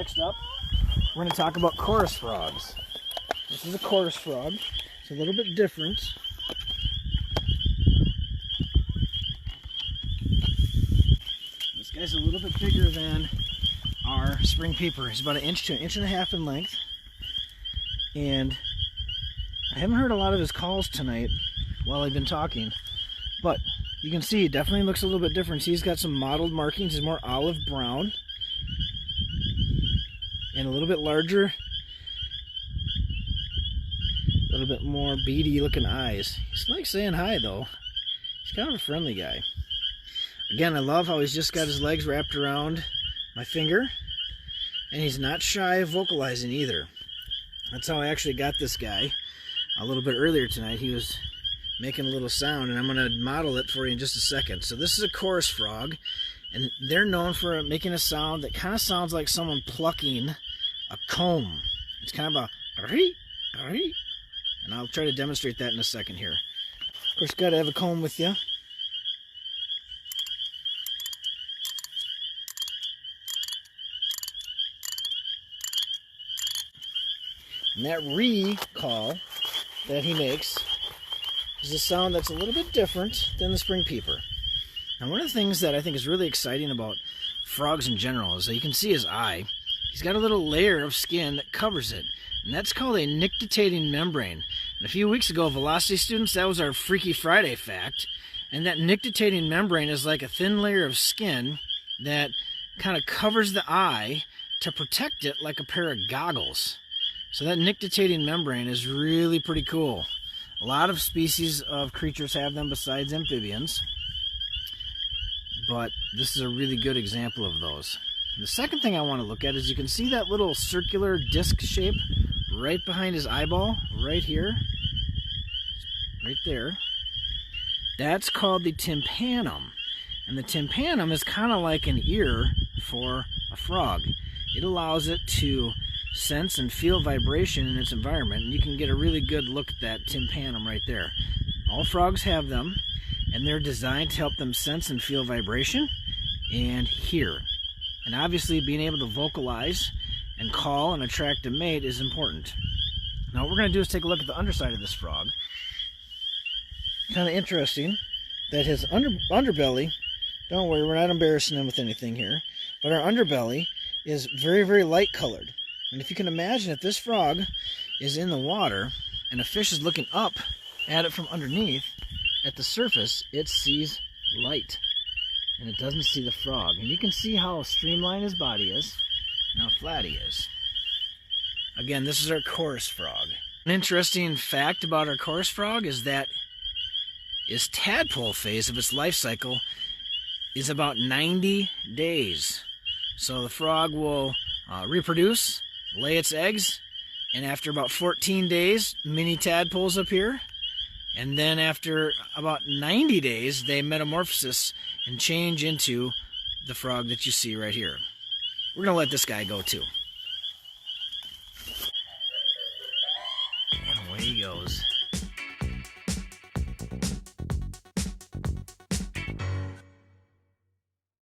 next up, we're going to talk about chorus frogs. This is a chorus frog. It's a little bit different. This guy's a little bit bigger than our spring peeper. He's about 1 inch to 1.5 inches in length. And I haven't heard a lot of his calls tonight while I've been talking, but you can see he definitely looks a little bit different. See, he's got some mottled markings. He's more olive brown and a little bit larger, a little bit more beady looking eyes. He's like saying hi though. He's kind of a friendly guy. Again, I love how he's just got his legs wrapped around my finger, and he's not shy of vocalizing either. That's how I actually got this guy a little bit earlier tonight. He was making a little sound, and I'm going to model it for you in just a second. So this is a chorus frog, and they're known for making a sound that kind of sounds like someone plucking a comb. It's kind of a ree, ree, and I'll try to demonstrate that in a second here. Of course, you got to have a comb with you. And that ree call that he makes is a sound that's a little bit different than the spring peeper. Now, one of the things that I think is really exciting about frogs in general is that you can see his eye. He's got a little layer of skin that covers it, and that's called a nictitating membrane. And a few weeks ago, Velocity students, that was our Freaky Friday fact, and that nictitating membrane is like a thin layer of skin that kind of covers the eye to protect it like a pair of goggles. So that nictitating membrane is really pretty cool. A lot of species of creatures have them besides amphibians, but this is a really good example of those. The second thing I want to look at is you can see that little circular disc shape right behind his eyeball, right here, right there. That's called the tympanum. And the tympanum is kind of like an ear for a frog. It allows it to sense and feel vibration in its environment, and you can get a really good look at that tympanum right there. All frogs have them, and they're designed to help them sense and feel vibration and hear. And obviously being able to vocalize and call and attract a mate is important. Now what we're going to do is take a look at the underside of this frog. Kind of interesting that his underbelly, don't worry, we're not embarrassing him with anything here, but our underbelly is very, very light colored. And if you can imagine, if this frog is in the water and a fish is looking up at it from underneath, at the surface, it sees light and it doesn't see the frog. And you can see how streamlined his body is and how flat he is. Again, this is our chorus frog. An interesting fact about our chorus frog is that its tadpole phase of its life cycle is about 90 days. So the frog will reproduce, lay its eggs, and after about 14 days, mini tadpoles appear. And then after about 90 days, they metamorphosis and change into the frog that you see right here. We're going to let this guy go too.